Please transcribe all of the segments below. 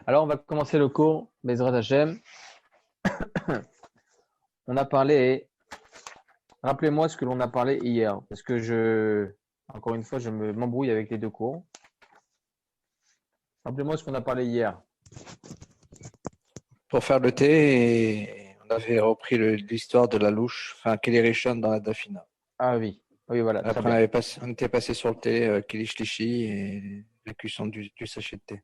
Alors, on va commencer le cours, Bezrat Hashem. On a parlé, rappelez-moi ce que l'on a parlé hier, parce que encore une fois, m'embrouille avec les deux cours. Rappelez-moi ce qu'on a parlé hier. Pour faire le thé, et on avait repris l'histoire de la louche, enfin, Kelly Rishon dans la Dafina. Ah oui, oui, voilà, très Après, bien. on était passé sur le thé, Kilish Lishi et la cuisson du sachet de thé.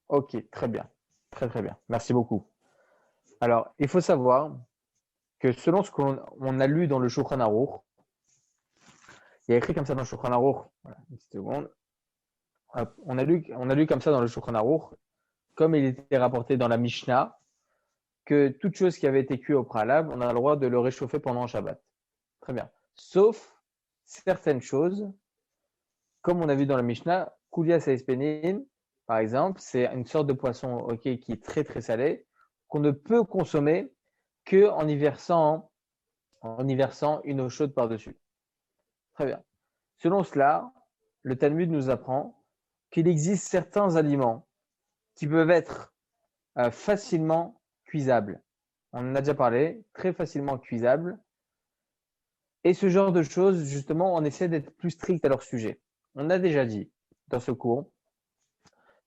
Ok, très bien. Très, très bien. Merci beaucoup. Alors, il faut savoir que selon ce qu'on a lu dans le Shulchan Aruch, il y a écrit comme ça dans le Shulchan Aruch, voilà, une petite seconde. Hop, on a lu comme ça dans le Shulchan Aruch, comme il était rapporté dans la Mishnah, que toute chose qui avait été cuite au préalable, on a le droit de le réchauffer pendant le Shabbat. Très bien. Sauf certaines choses, comme on a vu dans la Mishnah, Koulias Espenin, par exemple, c'est une sorte de poisson qui est très très salé, qu'on ne peut consommer que en y versant une eau chaude par-dessus. Très bien. Selon cela, le Talmud nous apprend qu'il existe certains aliments qui peuvent être facilement cuisables. On en a déjà parlé, très facilement cuisables. Et ce genre de choses, justement, on essaie d'être plus strict à leur sujet. On a déjà dit dans ce cours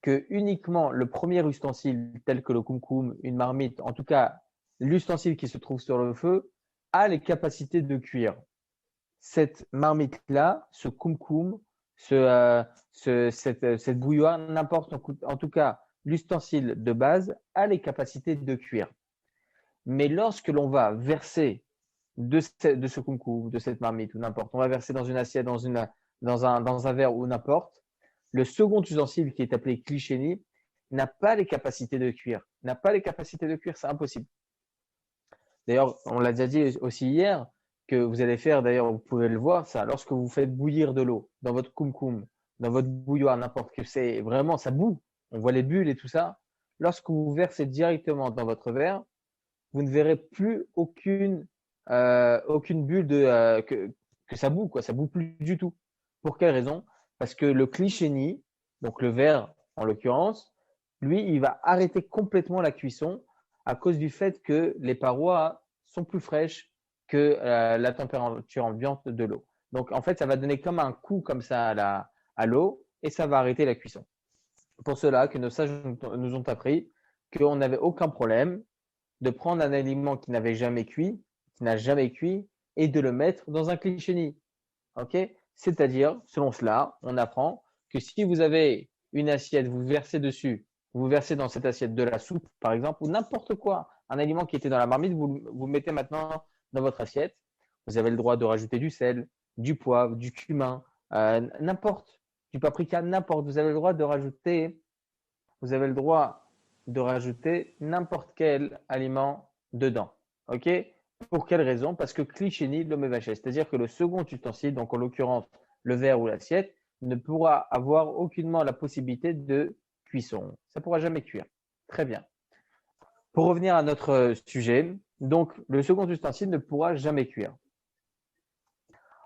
que uniquement le premier ustensile, tel que le kumkum, une marmite, en tout cas l'ustensile qui se trouve sur le feu, a les capacités de cuire. Cette marmite-là, ce kumkum, cette bouilloire, n'importe en tout cas l'ustensile de base, a les capacités de cuire. Mais lorsque l'on va verser de ce kumkum, de cette marmite ou n'importe, on va verser dans une assiette, dans un verre ou n'importe, le second ustensile qui est appelé kli n'a pas les capacités de cuire. N'a pas les capacités de cuire, c'est impossible. D'ailleurs, on l'a déjà dit aussi hier, que vous allez faire, d'ailleurs, vous pouvez le voir, ça, lorsque vous faites bouillir de l'eau dans votre kumkum, dans votre bouilloire, n'importe que c'est, vraiment, ça bout. On voit les bulles et tout ça. Lorsque vous versez directement dans votre verre, vous ne verrez plus aucune bulle que ça boue, quoi. Ça boue plus du tout. Pour quelle raison? Parce que le kli donc le verre en l'occurrence, lui, il va arrêter complètement la cuisson à cause du fait que les parois sont plus fraîches que la température ambiante de l'eau. Donc en fait, ça va donner comme un coup comme ça à l'eau et ça va arrêter la cuisson. Pour cela que nos sages nous ont appris qu'on n'avait aucun problème de prendre un aliment qui n'avait jamais cuit, qui n'a jamais cuit, et de le mettre dans un kli. Ok? C'est-à-dire, selon cela, on apprend que si vous avez une assiette, vous versez dans cette assiette de la soupe, par exemple, ou n'importe quoi, un aliment qui était dans la marmite, vous le mettez maintenant dans votre assiette. Vous avez le droit de rajouter du sel, du poivre, du cumin, n'importe, du paprika, n'importe. Vous avez le droit de rajouter n'importe quel aliment dedans. Ok? Pour quelle raison? Parce que cliché le mevaché, c'est-à-dire que le second ustensile, donc en l'occurrence le verre ou l'assiette, ne pourra avoir aucunement la possibilité de cuisson. Ça ne pourra jamais cuire. Très bien. Pour revenir à notre sujet, donc le second ustensile ne pourra jamais cuire.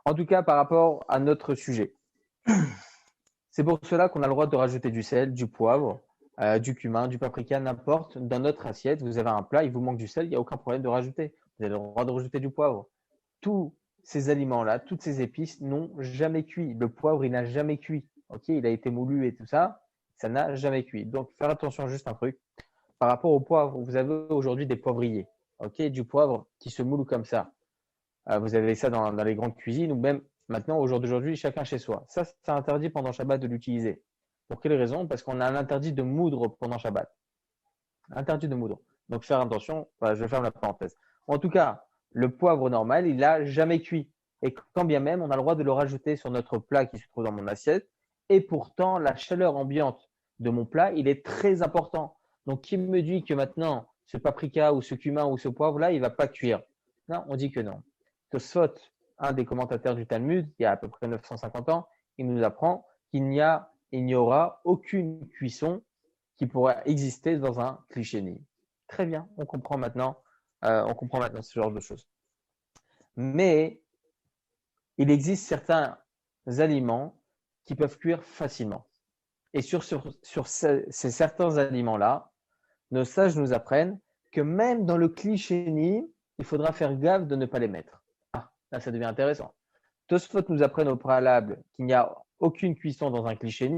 En tout cas, par rapport à notre sujet. C'est pour cela qu'on a le droit de rajouter du sel, du poivre, du cumin, du paprika, n'importe. Dans notre assiette, vous avez un plat, il vous manque du sel, il n'y a aucun problème de rajouter. Vous avez le droit de rajouter du poivre. Tous ces aliments-là, toutes ces épices n'ont jamais cuit. Le poivre, il n'a jamais cuit. Ok, il a été moulu et tout ça, ça n'a jamais cuit. Donc, faire attention, juste un truc. Par rapport au poivre, vous avez aujourd'hui des poivriers. Ok, du poivre qui se moule comme ça. Vous avez ça dans les grandes cuisines ou même maintenant, au jour d'aujourd'hui, chacun chez soi. Ça, c'est interdit pendant Shabbat de l'utiliser. Pour quelle raison? Parce qu'on a un interdit de moudre pendant Shabbat. Interdit de moudre. Donc, faire attention, voilà, je ferme la parenthèse. En tout cas, le poivre normal, il n'a jamais cuit. Et quand bien même, on a le droit de le rajouter sur notre plat qui se trouve dans mon assiette. Et pourtant, la chaleur ambiante de mon plat, il est très important. Donc, qui me dit que maintenant, ce paprika ou ce cumin ou ce poivre-là, il ne va pas cuire? Non, on dit que non. Tosfot, un des commentateurs du Talmud, il y a à peu près 950 ans, il nous apprend qu'il n'y aura aucune cuisson qui pourra exister dans un cliché. Très bien, on comprend maintenant ce genre de choses. Mais il existe certains aliments qui peuvent cuire facilement. Et sur ces certains aliments-là, nos sages nous apprennent que même dans le cliché, il faudra faire gaffe de ne pas les mettre. Ah, là, ça devient intéressant. Tosfot nous apprennent au préalable qu'il n'y a aucune cuisson dans un cliché,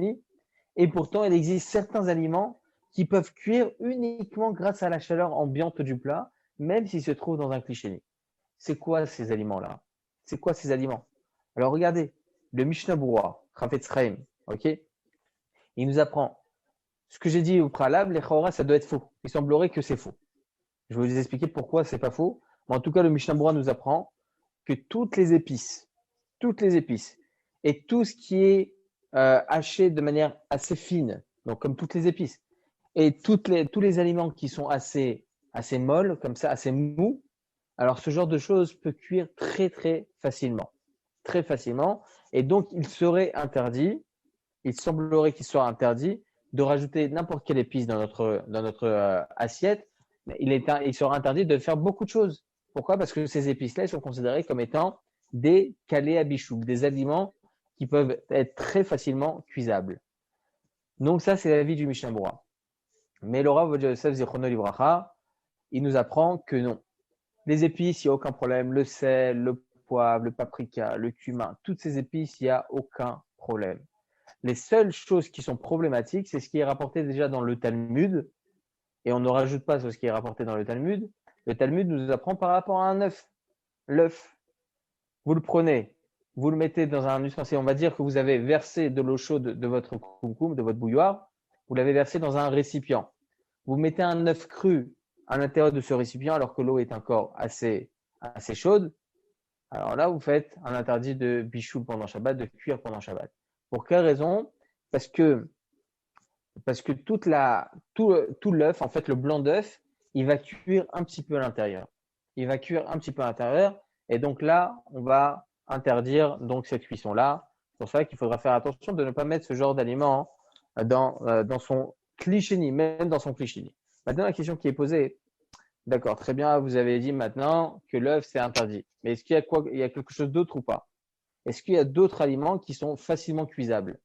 et pourtant, il existe certains aliments qui peuvent cuire uniquement grâce à la chaleur ambiante du plat, même s'ils se trouvent dans un cliché. C'est quoi ces aliments-là? C'est quoi ces aliments? Alors regardez, le Mishnah Berurah, Chafetz Chaim, ok? Il nous apprend ce que j'ai dit au préalable, les chawra, ça doit être faux. Il semblerait que c'est faux. Je vais vous expliquer pourquoi c'est pas faux. Mais en tout cas, le Mishnah Berurah nous apprend que toutes les épices et tout ce qui est haché de manière assez fine, donc comme toutes les épices, et tous les aliments qui sont assez molles, comme ça, assez mous, alors ce genre de choses peut cuire très très facilement. Très facilement. Et donc, il semblerait qu'il soit interdit de rajouter n'importe quelle épice dans notre assiette. Mais il sera interdit de faire beaucoup de choses. Pourquoi? Parce que ces épices-là sont considérées comme étant des kalé à bichouk, des aliments qui peuvent être très facilement cuisables. Donc ça, c'est l'avis du Mishnah Berurah. Mais le Rav Yosef Zichrono Livracha, il nous apprend que non. Les épices, il n'y a aucun problème. Le sel, le poivre, le paprika, le cumin, toutes ces épices, il n'y a aucun problème. Les seules choses qui sont problématiques, c'est ce qui est rapporté déjà dans le Talmud, et on ne rajoute pas sur ce qui est rapporté dans le Talmud. Le Talmud nous apprend par rapport à un œuf. L'œuf, vous le prenez, vous le mettez dans un ustensile. On va dire que vous avez versé de l'eau chaude de votre koum, de votre bouilloire, vous l'avez versé dans un récipient. Vous mettez un œuf cru à l'intérieur de ce récipient alors que l'eau est encore assez chaude. Alors là, vous faites un interdit de bichou pendant Shabbat, de cuire pendant Shabbat. Pour quelle raison? Parce que tout l'œuf, en fait, le blanc d'œuf, il va cuire un petit peu à l'intérieur. Il va cuire un petit peu à l'intérieur. Et donc là, on va interdire donc cette cuisson-là. C'est pour ça qu'il faudra faire attention de ne pas mettre ce genre d'aliment dans son cliché, même dans son cliché. Maintenant, la question qui est posée, d'accord, très bien, vous avez dit maintenant que l'œuf, c'est interdit. Mais est-ce qu'il y a il y a quelque chose d'autre ou pas? Est-ce qu'il y a d'autres aliments qui sont facilement cuisables?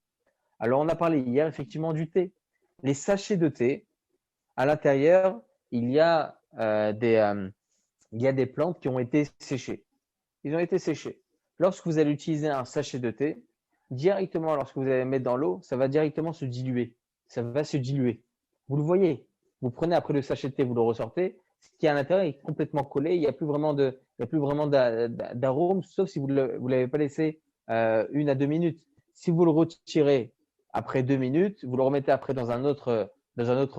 Alors, on a parlé hier effectivement du thé. Les sachets de thé, à l'intérieur, il y a des plantes qui ont été séchées. Ils ont été séchés. Lorsque vous allez utiliser un sachet de thé, directement, lorsque vous allez le mettre dans l'eau, ça va directement se diluer. Ça va se diluer. Vous le voyez. Vous prenez après le sachet de thé, vous le ressortez. Ce qui est à l'intérieur est complètement collé. Il n'y a plus vraiment d'arôme, sauf si vous ne l'avez pas laissé 1 à 2 minutes. Si vous le retirez après 2 minutes, vous le remettez après dans un autre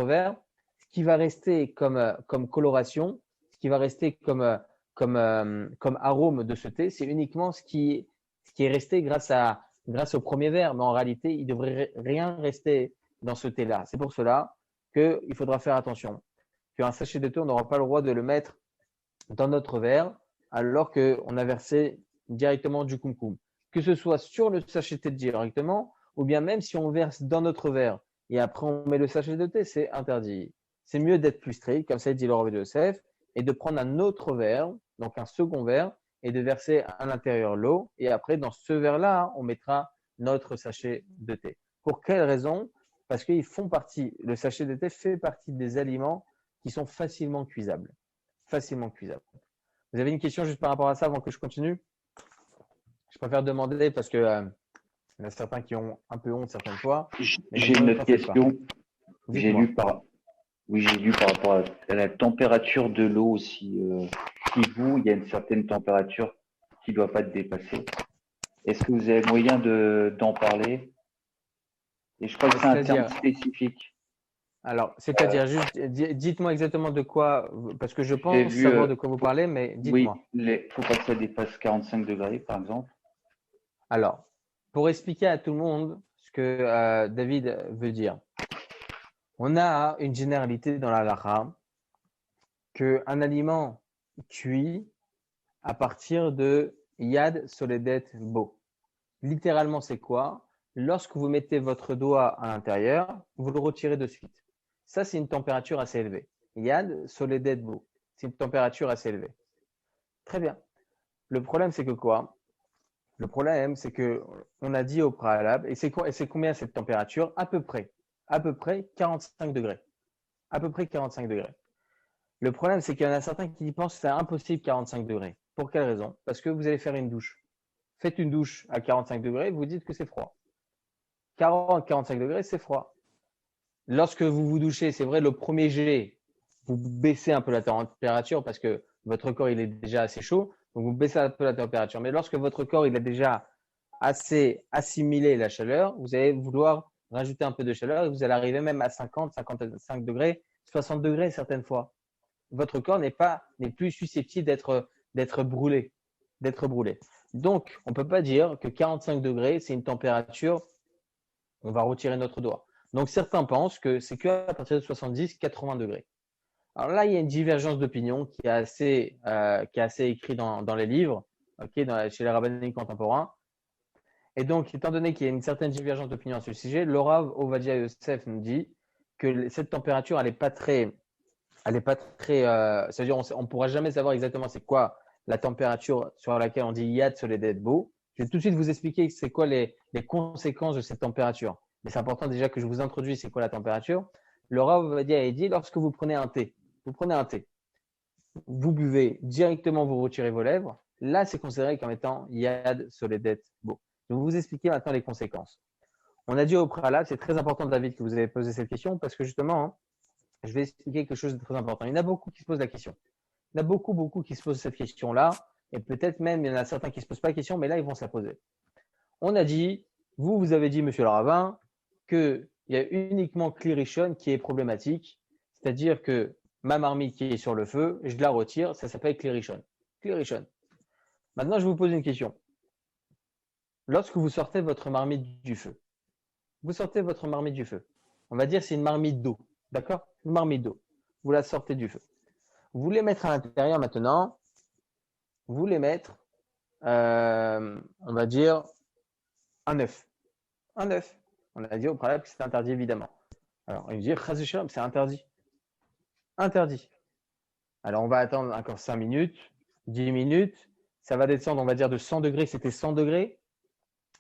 verre, ce qui va rester comme coloration, ce qui va rester comme arôme de ce thé, c'est uniquement ce qui est resté grâce au premier verre. Mais en réalité, il ne devrait rien rester dans ce thé-là. C'est pour cela qu'il faudra faire attention. Qu'un sachet de thé, on n'aura pas le droit de le mettre dans notre verre alors qu'on a versé directement du kumkum. Que ce soit sur le sachet de thé directement, ou bien même si on verse dans notre verre et après on met le sachet de thé, c'est interdit. C'est mieux d'être plus strict, comme ça dit le Rav Yosef, et de prendre un autre verre, donc un second verre, et de verser à l'intérieur l'eau. Et après, dans ce verre-là, on mettra notre sachet de thé. Pour quelle raison? Parce qu'ils font partie, le sachet de thé fait partie des aliments qui sont facilement cuisables. Facilement cuisables. Vous avez une question juste par rapport à ça avant que je continue? Je préfère demander parce que il y en a certains qui ont un peu honte certaines fois. J'ai une autre question. J'ai Dites-moi. lu par rapport à la température de l'eau aussi. Chez vous, il y a une certaine température qui ne doit pas être dépassée. Est-ce que vous avez moyen d'en parler? Et je crois que c'est un terme spécifique. Alors, c'est-à-dire, juste, dites-moi exactement de quoi, parce que je pense savoir de quoi vous parlez, mais dites-moi. Oui, il ne faut pas que ça dépasse 45 degrés, par exemple. Alors, pour expliquer à tout le monde ce que David veut dire, on a une généralité dans la halakha qu'un aliment cuit à partir de Yad Soledet Bo. Littéralement, c'est quoi? Lorsque vous mettez votre doigt à l'intérieur, vous le retirez de suite. Ça, c'est une température assez élevée. Yad Soledet Bo. C'est une température assez élevée. Très bien. Le problème, c'est que quoi? Le problème, c'est que on a dit au préalable, et c'est combien cette température? À peu près 45 degrés. À peu près 45 degrés. Le problème, c'est qu'il y en a certains qui pensent que c'est impossible 45 degrés. Pour quelle raison? Parce que vous allez faire une douche. Faites une douche à 45 degrés, vous dites que c'est froid. 40-45 degrés, c'est froid. Lorsque vous vous douchez, c'est vrai, le premier jet, vous baissez un peu la température parce que votre corps il est déjà assez chaud, donc vous baissez un peu la température. Mais lorsque votre corps il a déjà assez assimilé la chaleur, vous allez vouloir rajouter un peu de chaleur et vous allez arriver même à 50, 55 degrés, 60 degrés certaines fois. Votre corps n'est plus susceptible d'être brûlé. Donc, on ne peut pas dire que 45 degrés, c'est une température, on va retirer notre doigt. Donc, certains pensent que c'est qu'à partir de 70-80 degrés. Alors là, il y a une divergence d'opinion qui est assez écrite dans les livres, chez les rabbiniques contemporains. Et donc, étant donné qu'il y a une certaine divergence d'opinion sur ce sujet, le Rav Ovadia Yosef nous dit que cette température, elle n'est pas très, c'est-à-dire on ne pourra jamais savoir exactement c'est quoi la température sur laquelle on dit Yad Soledad Bo. Je vais tout de suite vous expliquer c'est quoi les conséquences de cette température. Mais c'est important déjà que je vous introduise c'est quoi la température. Le Rav va dire, il dit, lorsque vous prenez un thé, vous buvez directement, vous retirez vos lèvres. Là, c'est considéré comme étant Yad Soledad Bo. Je vais vous expliquer maintenant les conséquences. On a dit au préalable, c'est très important David que vous avez posé cette question parce que justement, je vais expliquer quelque chose de très important. Il y en a beaucoup qui se posent la question. Il y en a beaucoup qui se posent cette question-là. Et peut-être même, il y en a certains qui ne se posent pas la question, mais là, ils vont se la poser. On a dit, vous avez dit, monsieur le rabbin, qu'il y a uniquement Kli Rishon qui est problématique. C'est-à-dire que ma marmite qui est sur le feu, je la retire, ça s'appelle Kli Rishon. Kli Rishon. Maintenant, je vous pose une question. Lorsque vous sortez votre marmite du feu, on va dire c'est une marmite d'eau. D'accord? Une marmite d'eau. Vous la sortez du feu. Vous voulez mettre à l'intérieur maintenant, vous voulez mettre, on va dire, un œuf. Un œuf. On a dit au préalable que c'est interdit, évidemment. Alors, il me dit, c'est interdit. Interdit. Alors, on va attendre encore 5 minutes, 10 minutes. Ça va descendre, on va dire, de 100 degrés. C'était 100 degrés.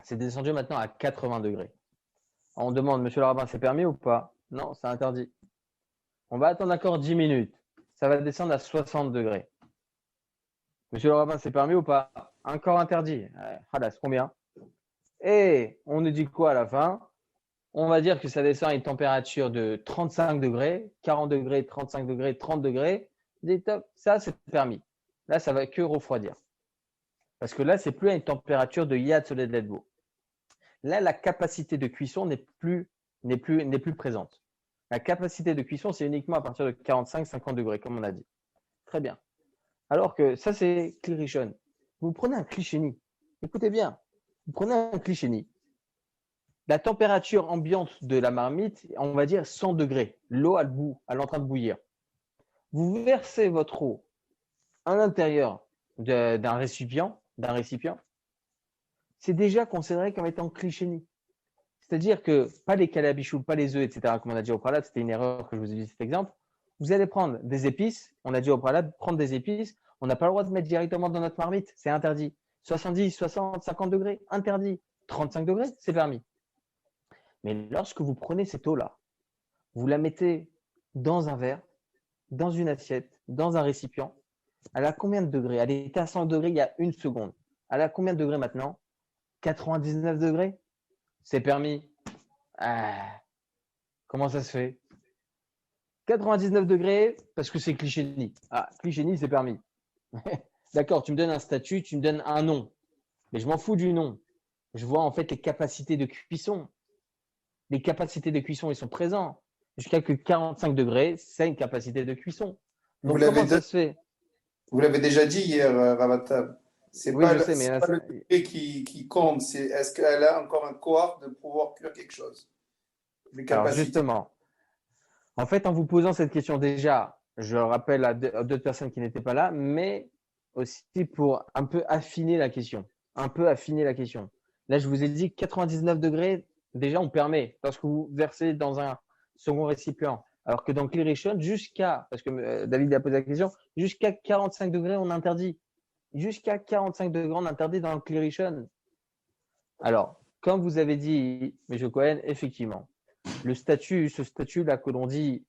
C'est descendu maintenant à 80 degrés. On demande, monsieur le rabbin, c'est permis ou pas? Non, c'est interdit. On va attendre encore 10 minutes. Ça va descendre à 60 degrés. Monsieur le rabbin, c'est permis ou pas? Encore interdit. C'est combien? Et on nous dit quoi à la fin? On va dire que ça descend à une température de 35 degrés, 40 degrés, 35 degrés, 30 degrés. Ça, c'est permis. Là, ça va que refroidir. Parce que là, c'est plus à une température de Yad Soledad Bo. Là, la capacité de cuisson n'est plus présente. La capacité de cuisson, c'est uniquement à partir de 45-50 degrés, comme on a dit. Très bien. Alors que ça, c'est Kli Rishon. Vous prenez un Kli Sheni. Écoutez bien. Vous prenez un Kli Sheni. La température ambiante de la marmite, on va dire 100 degrés. L'eau elle est en train de bouillir. Vous versez votre eau à l'intérieur d'un récipient. C'est déjà considéré comme étant Kli Sheni. C'est-à-dire que pas les calabichoux, pas les œufs, etc., comme on a dit au préalable, c'était une erreur que je vous ai dit cet exemple. Vous allez prendre des épices, on a dit au préalable, prendre des épices, on n'a pas le droit de mettre directement dans notre marmite, c'est interdit. 70, 60, 50 degrés, interdit. 35 degrés, c'est permis. Mais lorsque vous prenez cette eau-là, vous la mettez dans un verre, dans une assiette, dans un récipient, elle a combien de degrés? Elle était à 100 degrés il y a une seconde. Elle a combien de degrés maintenant? 99 degrés? C'est permis. Comment ça se fait? 99 degrés parce que c'est Kli Sheni. Kli Sheni, c'est permis. D'accord, tu me donnes un statut, tu me donnes un nom. Mais je m'en fous du nom. Je vois en fait les capacités de cuisson. Les capacités de cuisson, ils sont présents. Jusqu'à que 45 degrés, c'est une capacité de cuisson. Donc, comment ça se fait? Vous l'avez déjà dit hier, Ravatab. C'est Oui, pas je sais, mais pas le degré qui compte, c'est est-ce qu'elle a encore un corps de pouvoir cuire quelque chose. Les alors capacités. justement, en fait, en vous posant cette question déjà, je rappelle à d'autres personnes qui n'étaient pas là, mais aussi pour un peu affiner la question. Là, je vous ai dit 99 degrés, déjà, on permet lorsque vous versez dans un second récipient. Alors que dans Kli Rishon, parce que David a posé la question, jusqu'à 45 degrés, on interdit. Jusqu'à 45 degrés, on interdit dans le Kli Rishon. Alors, comme vous avez dit, M. Cohen, effectivement, ce statut-là que l'on dit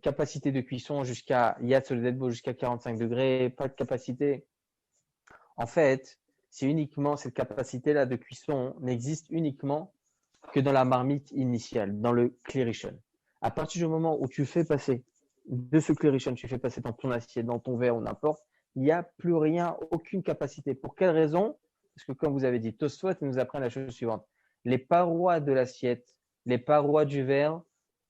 capacité de cuisson jusqu'à Yad Soledetbo jusqu'à 45 degrés, pas de capacité. En fait, c'est uniquement cette capacité-là de cuisson n'existe uniquement que dans la marmite initiale, dans le Klirishon. À partir du moment où tu fais passer de ce Klirishon, tu fais passer dans ton assiette, dans ton verre ou n'importe, il n'y a plus rien, aucune capacité. Pour quelle raison? Parce que comme vous avez dit, Tosfot nous apprend la chose suivante. Les parois de l'assiette, les parois du verre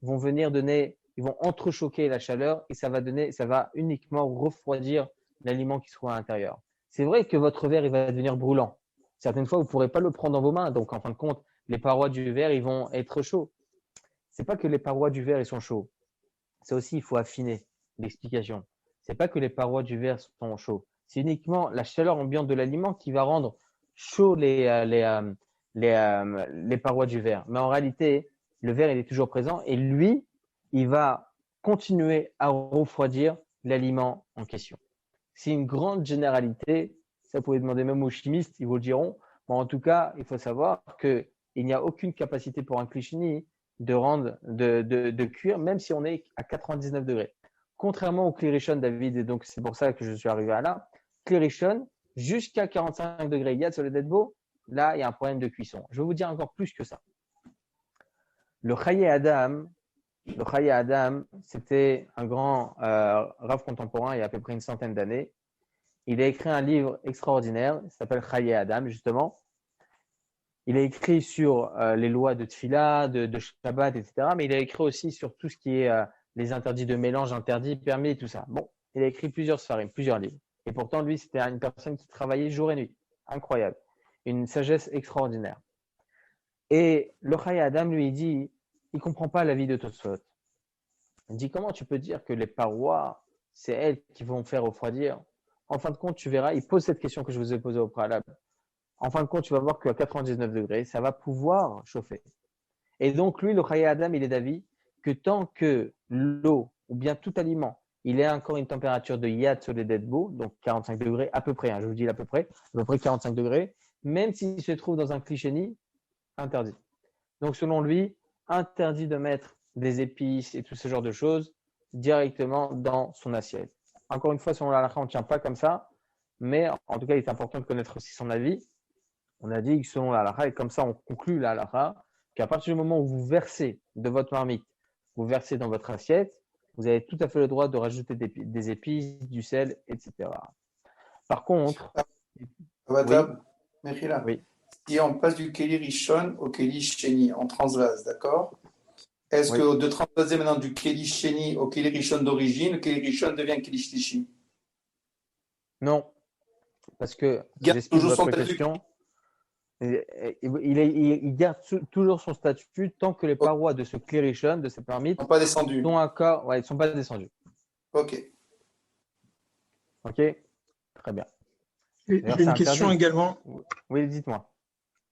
vont venir donner, ils vont entrechoquer la chaleur et ça va uniquement refroidir l'aliment qui se trouve à l'intérieur. C'est vrai que votre verre, il va devenir brûlant. Certaines fois, vous ne pourrez pas le prendre dans vos mains. Donc, en fin de compte, les parois du verre, ils vont être chauds. C'est pas que les parois du verre, ils sont chauds. C'est aussi, il faut affiner l'explication. C'est pas que les parois du verre sont chauds. C'est uniquement la chaleur ambiante de l'aliment qui va rendre chaud les parois du verre. Mais en réalité, le verre, il est toujours présent et lui, il va continuer à refroidir l'aliment en question. C'est une grande généralité. Ça, vous pouvez demander même aux chimistes, ils vous le diront. Mais en tout cas, il faut savoir qu'il n'y a aucune capacité pour un Klishni de cuire, même si on est à 99 degrés. Contrairement au Klirishon, David, et donc c'est pour ça que je suis arrivé à là, Klirishon, jusqu'à 45 degrés, Yad Soledetbo, là, il y a un problème de cuisson. Je vais vous dire encore plus que ça. Le Chaye Adam, c'était un grand rav contemporain il y a à peu près une centaine d'années. Il a écrit un livre extraordinaire, il s'appelle Chaye Adam, justement. Il a écrit sur les lois de Tfila, de Shabbat, etc. Mais il a écrit aussi sur tout ce qui est les interdits de mélange, interdits, permis et tout ça. Bon, il a écrit plusieurs sfarim, plusieurs livres. Et pourtant, lui, c'était une personne qui travaillait jour et nuit. Incroyable. Une sagesse extraordinaire. Et le Chaye Adam, lui, il dit, il ne comprend pas la vie de Tosfot. Il dit, comment tu peux dire que les parois, c'est elles qui vont faire refroidir? En fin de compte, tu verras, il pose cette question que je vous ai posée au préalable. En fin de compte, tu vas voir qu'à 99 degrés, ça va pouvoir chauffer. Et donc, lui, le Chaye Adam, il est d'avis que tant que l'eau ou bien tout aliment, il est encore une température de Yad Soledetbo, donc 45 degrés à peu près, je vous dis à peu près 45 degrés, même s'il se trouve dans un Klisheni, interdit. Donc, selon lui, interdit de mettre des épices et tout ce genre de choses directement dans son assiette. Encore une fois, selon la halakha, on ne tient pas comme ça, mais en tout cas, il est important de connaître aussi son avis. On a dit que selon la halakha, et comme ça on conclut la halakha, qu'à partir du moment où vous versez de votre marmite, vous versez dans votre assiette, vous avez tout à fait le droit de rajouter des épices, du sel, etc. Par contre, oui. Si on passe du Keli Rishon au Keli Sheni en transvase, d'accord? Est-ce que de transvaser maintenant du Keli Sheni au Keli Rishon d'origine, le Keli Rishon devient Keli Shlishi? Non, parce que j'explique votre question. Il garde toujours son statut tant que les parois de ce Klirishon, de cette marmite, ne sont pas descendues. Ils ne sont pas descendues. Ok. Ok, très bien. J'ai une question également. Oui, dites-moi.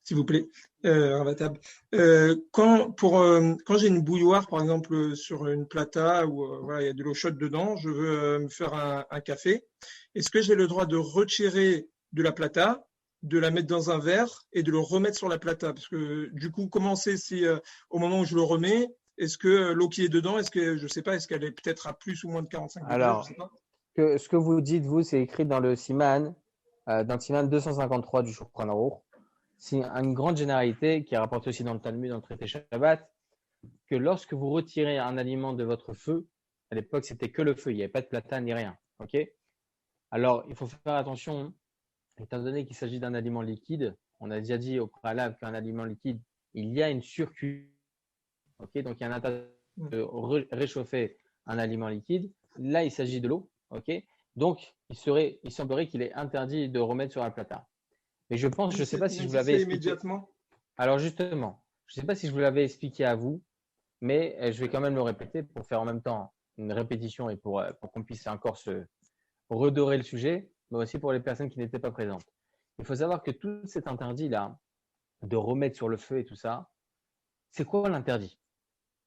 S'il vous plaît, Ravatab. Quand j'ai une bouilloire, par exemple, sur une plata où il y a de l'eau chaude dedans, je veux me faire un café, est-ce que j'ai le droit de retirer de la plata, de la mettre dans un verre et de le remettre sur la plata? Parce que du coup, comment c'est si au moment où je le remets, est-ce que l'eau qui est dedans, est-ce qu'elle est peut-être à plus ou moins de 45 degrés? Alors, ce que vous dites, vous, c'est écrit dans le Siman, 253 du Shulchan Aruch. C'est une grande généralité qui est rapportée aussi dans le Talmud, dans le traité Shabbat, que lorsque vous retirez un aliment de votre feu, à l'époque, c'était que le feu, il n'y avait pas de platane ni rien. Ok? Alors, il faut faire attention, étant donné qu'il s'agit d'un aliment liquide, on a déjà dit au préalable qu'un aliment liquide, il y a une surcuisson. Ok? Donc, il y a un intérêt de réchauffer un aliment liquide. Là, il s'agit de l'eau. Ok? Donc, il semblerait qu'il est interdit de remettre sur un platane. Mais je pense, je ne sais pas si je vous l'avais expliqué. Immédiatement. Alors justement, je ne sais pas si je vous l'avais expliqué à vous, mais je vais quand même le répéter pour faire en même temps une répétition et pour qu'on puisse encore se redorer le sujet, mais aussi pour les personnes qui n'étaient pas présentes. Il faut savoir que tout cet interdit-là, de remettre sur le feu et tout ça, c'est quoi l'interdit?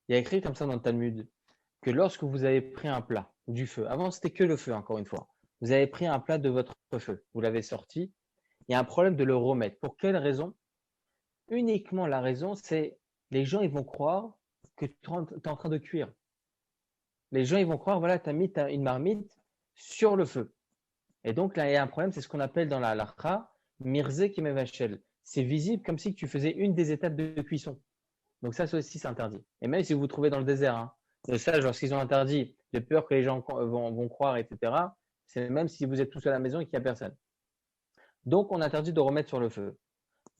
Il y a écrit comme ça dans le Talmud que lorsque vous avez pris un plat du feu, avant c'était que le feu encore une fois, vous avez pris un plat de votre feu, vous l'avez sorti, il y a un problème de le remettre. Pour quelle raison? Uniquement la raison, c'est les gens, ils vont croire que tu es en train de cuire. Les gens, ils vont croire, voilà, tu as mis une marmite sur le feu. Et donc, là, il y a un problème, c'est ce qu'on appelle dans la halakha, mirze kimevachel. C'est visible comme si tu faisais une des étapes de cuisson. Donc ça aussi, c'est interdit. Et même si vous vous trouvez dans le désert, hein, le sage, lorsqu'ils ont interdit, de peur que les gens vont croire, etc., c'est même si vous êtes tous à la maison et qu'il n'y a personne. Donc, on interdit de remettre sur le feu.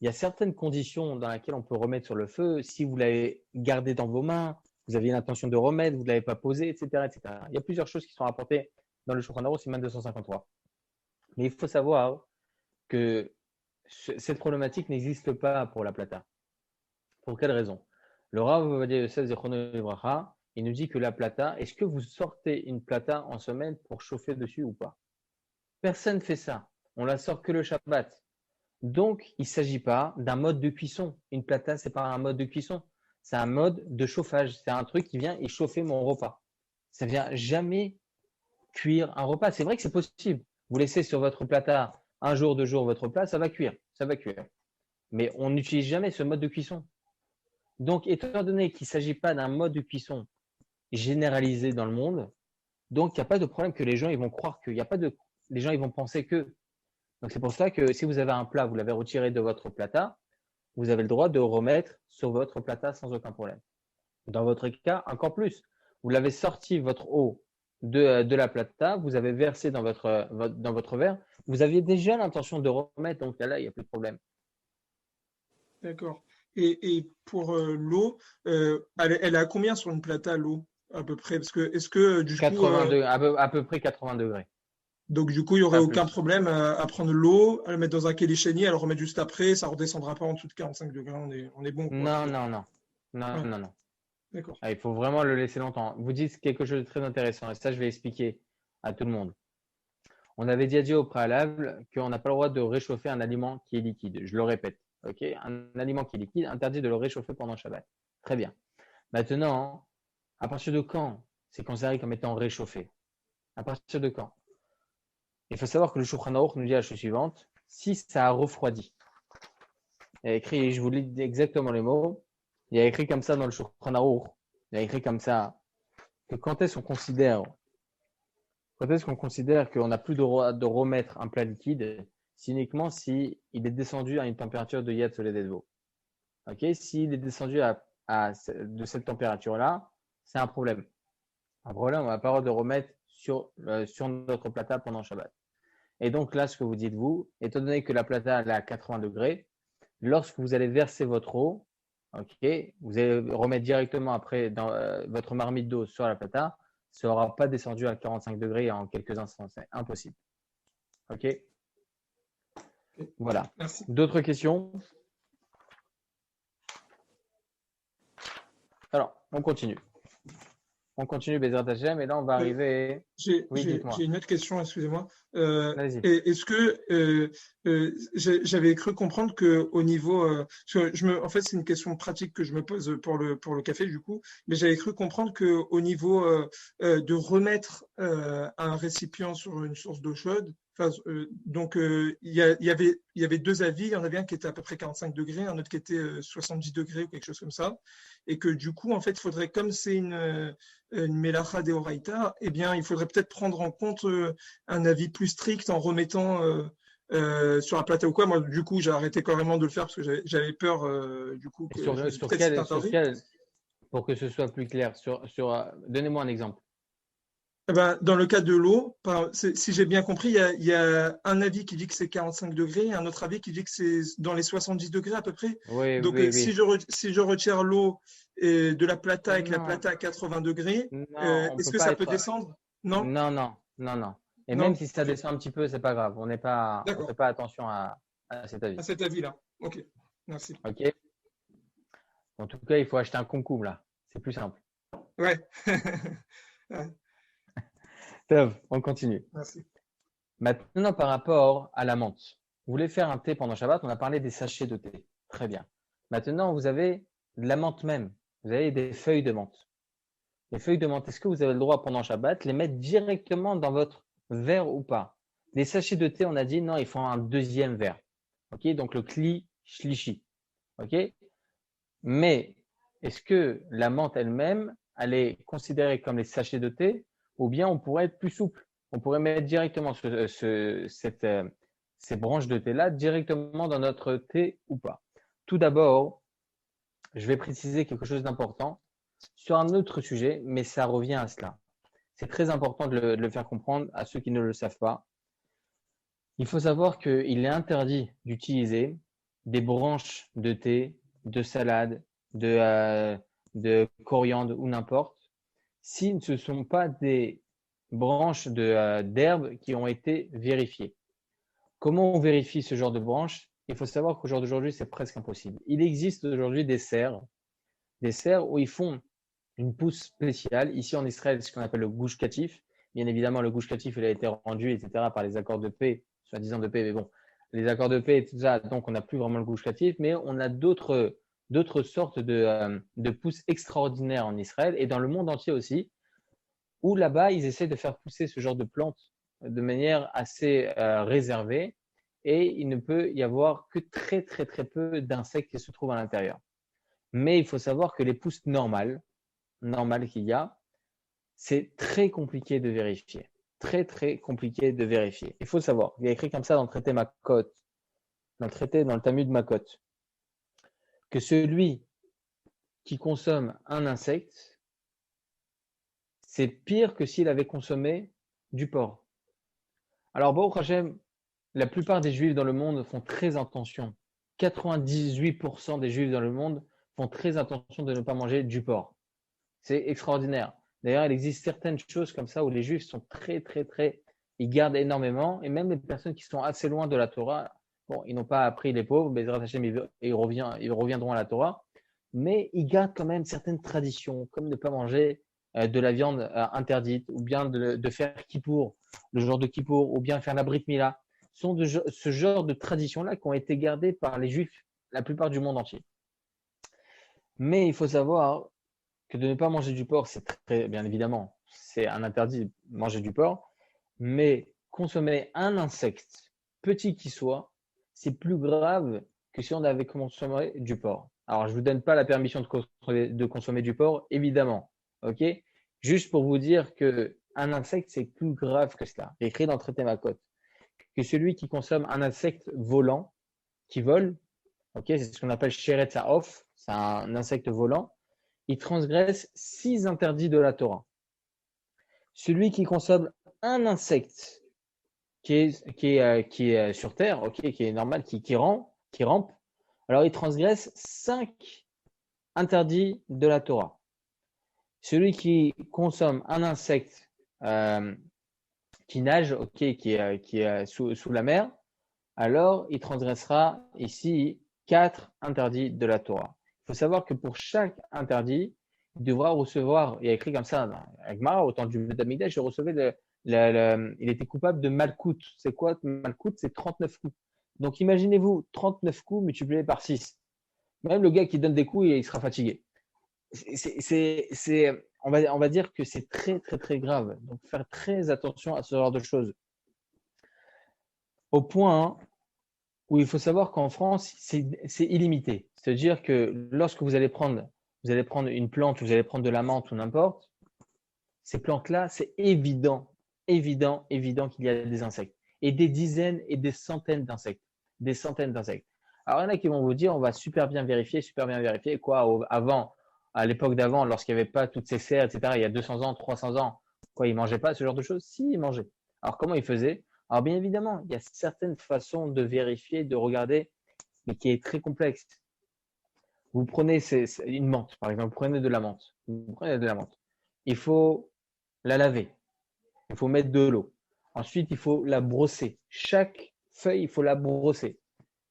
Il y a certaines conditions dans lesquelles on peut remettre sur le feu. Si vous l'avez gardé dans vos mains, vous aviez l'intention de remettre, vous ne l'avez pas posé, etc., etc. Il y a plusieurs choses qui sont rapportées dans le Shulchan Aruch, Siman 253. Mais il faut savoir que cette problématique n'existe pas pour la plata. Pour quelle raison? Le Rav Ovadia Yosef Zechrono Livracha, il nous dit que la plata, est-ce que vous sortez une plata en semaine pour chauffer dessus ou pas? Personne ne fait ça. On la sort que le Shabbat. Donc, il ne s'agit pas d'un mode de cuisson. Une plata, ce n'est pas un mode de cuisson. C'est un mode de chauffage. C'est un truc qui vient et chauffer mon repas. Ça ne vient jamais cuire un repas. C'est vrai que c'est possible. Vous laissez sur votre plata un jour, 2 jours votre plat, ça va cuire. Ça va cuire. Mais on n'utilise jamais ce mode de cuisson. Donc, étant donné qu'il ne s'agit pas d'un mode de cuisson généralisé dans le monde, donc il n'y a pas de problème que les gens ils vont croire qu'il n'y a pas de… Les gens ils vont penser que… Donc, c'est pour ça que si vous avez un plat, vous l'avez retiré de votre plata, vous avez le droit de remettre sur votre plata sans aucun problème. Dans votre cas, encore plus. Vous l'avez sorti votre eau de la plata, vous avez versé dans votre verre, vous aviez déjà l'intention de remettre, donc là, il n'y a plus de problème. D'accord. Et pour l'eau, elle est à combien sur une plata, l'eau, à peu près? Parce que est-ce que du coup, 82, à peu près 80 degrés. donc du coup, il n'y aurait Pas aucun plus. problème à prendre l'eau, à la mettre dans un kéli chéni, à le remettre juste après, ça ne redescendra pas en dessous de 45 degrés, on est bon, quoi. Non, non, non. Non, Ouais. non, non. D'accord. Ah, il faut vraiment le laisser longtemps. Vous dites quelque chose de très intéressant, et ça, je vais expliquer à tout le monde. On avait déjà dit au préalable qu'on n'a pas le droit de réchauffer un aliment qui est liquide. Je le répète. Ok, un aliment qui est liquide, interdit de le réchauffer pendant le Shabbat. Très bien. Maintenant, à partir de quand c'est considéré comme étant réchauffé? À partir de quand? Il faut savoir que le Shulchan Aruch nous dit la chose suivante: si ça a refroidi. Il y a écrit, je vous lis exactement les mots, il y a écrit comme ça dans le Shulchan Aruch, il y a écrit comme ça, que quand est-ce qu'on considère qu'on n'a plus de droit de remettre un plat liquide? C'est uniquement si il est descendu à une température de Yad Solededvo. Ok, s'il est descendu de cette température-là, c'est un problème. Un problème, on n'a pas le droit de remettre sur notre plata pendant Shabbat. Et donc là, ce que vous dites, vous, étant donné que la plata elle est à 80 degrés, lorsque vous allez verser votre eau, ok, vous allez remettre directement après dans votre marmite d'eau sur la plata, ça n'aura pas descendu à 45 degrés en quelques instants. C'est impossible. Ok. Voilà. Merci. D'autres questions? Alors, on continue. On continue, Bezrat Hashem, et là, on va arriver… Oui, dites-moi. J'ai une autre question, excusez-moi. Vas-y. Est-ce que j'avais cru comprendre que au niveau, parce que en fait, c'est une question pratique que je me pose pour le café du coup, mais j'avais cru comprendre que au niveau de remettre un récipient sur une source d'eau chaude, donc il y avait deux avis, il y en avait un qui était à peu près 45 degrés, un autre qui était 70 degrés ou quelque chose comme ça, et que du coup, en fait, il faudrait, comme c'est une Melacha Deoraita, eh bien, il faudrait peut-être prendre en compte un avis plus strict en remettant sur la plata ou quoi. Moi, du coup, j'ai arrêté carrément de le faire parce que j'avais peur, du coup, que Sur peut-être c'est interdit. quel, pour que ce soit plus clair, donnez-moi un exemple. Eh ben, dans le cas de l'eau, si j'ai bien compris, il y a un avis qui dit que c'est 45 degrés et un autre avis qui dit que c'est dans les 70 degrés à peu près. Oui, Donc, oui, oui. si je retire l'eau de la plata avec la plata à 80 degrés, est-ce que ça peut descendre? Non? Non. Et Non. même si ça descend un petit peu, c'est pas grave. On ne fait pas attention à cet avis. À cet avis-là. Ok, merci. Ok. En tout cas, il faut acheter un concombre là. C'est plus simple. Ouais. Top, on continue. Merci. Maintenant, par rapport à la menthe. Vous voulez faire un thé pendant Shabbat, on a parlé des sachets de thé. Très bien. Maintenant, vous avez de la menthe même. Vous avez des feuilles de menthe. Les feuilles de menthe, est-ce que vous avez le droit pendant Shabbat les mettre directement dans votre verre ou pas? Les sachets de thé, on a dit non, il faut un deuxième verre. Ok, donc le kli shlishi. OK? Mais est-ce que la menthe elle-même, elle est considérée comme les sachets de thé ou bien on pourrait être plus souple? On pourrait mettre directement ces branches de thé-là directement dans notre thé ou pas? Tout d'abord, je vais préciser quelque chose d'important sur un autre sujet, mais ça revient à cela. C'est très important de le faire comprendre à ceux qui ne le savent pas. Il faut savoir qu'il est interdit d'utiliser des branches de thé, de salade, de coriandre ou n'importe, si ce ne sont pas des branches d'herbes qui ont été vérifiées. Comment on vérifie ce genre de branches? Il faut savoir qu'au jour d'aujourd'hui, c'est presque impossible. Il existe aujourd'hui des serres où ils font une pousse spéciale. Ici en Israël, ce qu'on appelle le gouche katif. Bien évidemment, le gouche katif, il a été rendu, etc., par les accords de paix, soi-disant de paix, mais bon, les accords de paix et tout ça, donc on n'a plus vraiment le gouche katif, mais on a d'autres sortes de pousses extraordinaires en Israël et dans le monde entier aussi, où là-bas, ils essaient de faire pousser ce genre de plantes de manière assez réservée et il ne peut y avoir que très, très, très peu d'insectes qui se trouvent à l'intérieur. Mais il faut savoir que les pousses normales qu'il y a, c'est très compliqué de vérifier. Très, très compliqué de vérifier. Il faut savoir, il y a écrit comme ça dans le traité Makot, dans le Talmud Makot, que celui qui consomme un insecte, c'est pire que s'il avait consommé du porc. Alors, Baruch Hashem, la plupart des juifs dans le monde font très attention. 98% des juifs dans le monde font très attention de ne pas manger du porc. C'est extraordinaire. D'ailleurs, il existe certaines choses comme ça où les juifs sont très, très, très, ils gardent énormément. Et même les personnes qui sont assez loin de la Torah, bon, ils n'ont pas appris les pauvres, mais ils reviendront à la Torah. Mais ils gardent quand même certaines traditions, comme ne pas manger de la viande interdite, ou bien de faire Kippour, le jour de Kippour, ou bien faire la Brit Mila. Ce sont ce genre de traditions-là qui ont été gardées par les juifs, la plupart du monde entier. Mais il faut savoir que de ne pas manger du porc, c'est très, bien évidemment, c'est un interdit de manger du porc, mais consommer un insecte, petit qu'il soit, c'est plus grave que si on avait consommé du porc. Alors, je ne vous donne pas la permission de consommer du porc, évidemment, ok? Juste pour vous dire que un insecte, c'est plus grave que cela. C'est écrit dans le traité Makot que celui qui consomme un insecte volant, qui vole, ok, c'est ce qu'on appelle Sheretz Ha'of, c'est un insecte volant, il transgresse 6 interdits de la Torah. Celui qui consomme un insecte qui est sur terre, ok, qui est normal, qui rampe, alors il transgresse 5 interdits de la Torah. Celui qui consomme un insecte qui nage, ok, qui est sous la mer, alors il transgressera ici 4 interdits de la Torah. Il faut savoir que pour chaque interdit, il devra recevoir, il y a écrit comme ça, avec Mara, au temps du Beth Amikdash, il était coupable de malkout. C'est quoi malkout? C'est 39 coups. Donc imaginez-vous 39 coups multipliés par 6. Même le gars qui donne des coups, il sera fatigué. On va dire que c'est très, très, très grave. Donc faire très attention à ce genre de choses. Au point où il faut savoir qu'en France, c'est illimité. C'est-à-dire que lorsque vous allez prendre une plante, vous allez prendre de la menthe ou n'importe, ces plantes-là, c'est évident qu'il y a des insectes. Et des dizaines et des centaines d'insectes. Des centaines d'insectes. Alors, il y en a qui vont vous dire, on va super bien vérifier. Quoi, à l'époque d'avant, lorsqu'il n'y avait pas toutes ces serres, etc., il y a 200 ans, 300 ans, quoi, ils ne mangeaient pas ce genre de choses? Si, ils mangeaient. Alors, comment ils faisaient? Alors, bien évidemment, il y a certaines façons de vérifier, de regarder, mais qui est très complexe. Vous prenez une menthe, par exemple, vous prenez de la menthe. Il faut la laver. Il faut mettre de l'eau. Ensuite, il faut la brosser. Chaque feuille, il faut la brosser.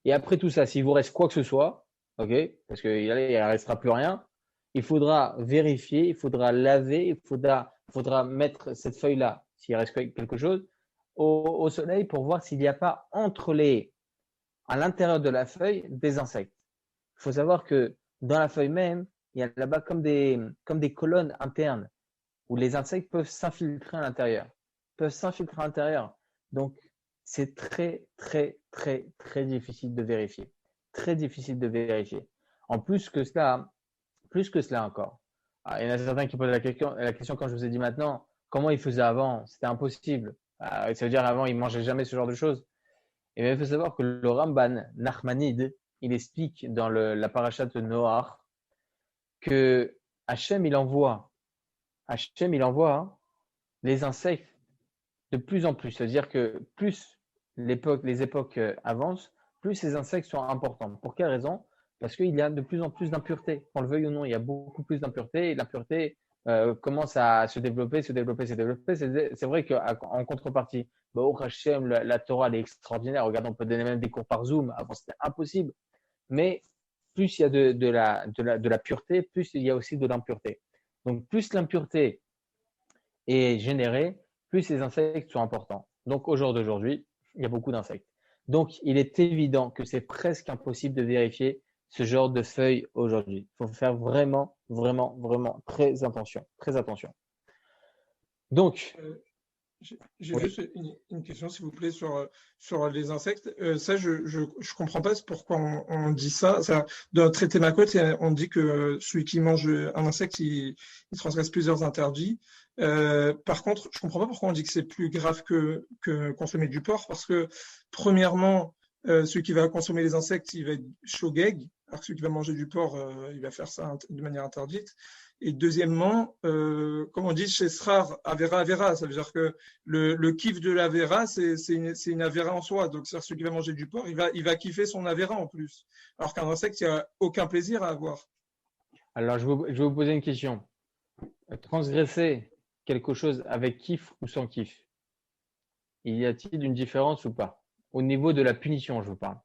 Et après tout ça, s'il vous reste quoi que ce soit, ok, parce qu'il ne restera plus rien, il faudra vérifier, il faudra laver, il faudra mettre cette feuille-là, s'il reste quelque chose, au soleil pour voir s'il n'y a pas à l'intérieur de la feuille des insectes. Il faut savoir que dans la feuille même, il y a là-bas comme des colonnes internes où les insectes peuvent s'infiltrer à l'intérieur. Donc, c'est très, très, très, très difficile de vérifier. très difficile de vérifier. En plus que cela encore. Il y en a certains qui posent la question, quand je vous ai dit maintenant, comment ils faisaient avant? C'était impossible. Ça veut dire avant, ils mangeaient jamais ce genre de choses. Et bien, il faut savoir que le Ramban Nachmanide, il explique dans la parashat de Noach que Hachem, il envoie les insectes de plus en plus. C'est-à-dire que plus les époques avancent, plus ces insectes sont importants. Pour quelle raison? Parce qu'il y a de plus en plus d'impuretés. Qu'on le veuille ou non, il y a beaucoup plus d'impuretés et l'impureté commence à se développer. C'est vrai qu'en contrepartie, au Hachem, la Torah, elle est extraordinaire. Regarde, on peut donner même des cours par Zoom. Avant, c'était impossible. Mais plus il y a de la pureté, plus il y a aussi de l'impureté. Donc, plus l'impureté est générée, plus les insectes sont importants. Donc, au jour d'aujourd'hui, il y a beaucoup d'insectes. Donc, il est évident que c'est presque impossible de vérifier ce genre de feuilles aujourd'hui. Il faut faire vraiment, vraiment, vraiment très attention. Très attention. Donc, j'ai juste une question, s'il vous plaît, sur les insectes. Ça, je comprends pas pourquoi on dit ça. Dans le traité Makot, on dit que celui qui mange un insecte, il transgresse plusieurs interdits. Par contre, je comprends pas pourquoi on dit que c'est plus grave que consommer du porc, parce que premièrement, celui qui va consommer les insectes, il va être shogeg, alors que celui qui va manger du porc, il va faire ça de manière interdite. Et deuxièmement, comme on dit chez Srar, Avera, Avera, ça veut dire que le kiff de l'Avera, c'est une Avera en soi. Donc, c'est-à-dire celui qui va manger du porc, il va kiffer son Avera en plus. Alors qu'un insecte, il n'y a aucun plaisir à avoir. Alors, je vais vous poser une question. Transgresser quelque chose avec kiff ou sans kiff, y a-t-il une différence ou pas? Au niveau de la punition, je vous parle.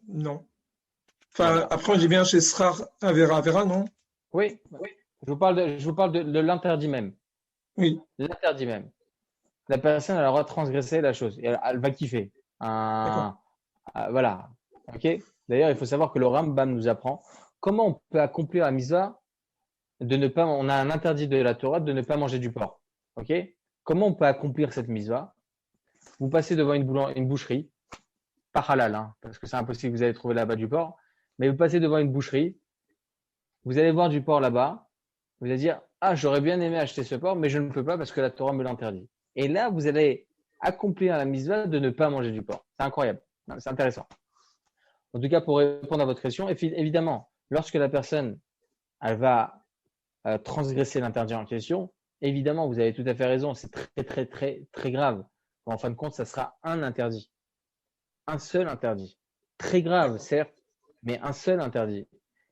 Non. Enfin, après, on dit bien chez Srar, Avera, Avera, non? Oui. Je vous parle de l'interdit même. Oui. L'interdit même. La personne, elle aura transgressé la chose. Et elle va kiffer. Voilà. Ok. D'ailleurs, il faut savoir que le Rambam nous apprend comment on peut accomplir la mitzvah on a un interdit de la Torah de ne pas manger du porc. Ok. Comment on peut accomplir cette mitzvah? Vous passez devant une boucherie, pas halal, hein, parce que c'est impossible, vous allez trouver là-bas du porc. Mais vous passez devant une boucherie, vous allez voir du porc là-bas, vous allez dire « Ah, j'aurais bien aimé acheter ce porc, mais je ne peux pas parce que la Torah me l'interdit. » Et là, vous allez accomplir la mitzvah de ne pas manger du porc. C'est incroyable, c'est intéressant. En tout cas, pour répondre à votre question, évidemment, lorsque la personne elle va transgresser l'interdit en question, évidemment, vous avez tout à fait raison, c'est très, très, très, très grave. En fin de compte, ça sera un interdit. Un seul interdit. Très grave, certes, mais un seul interdit.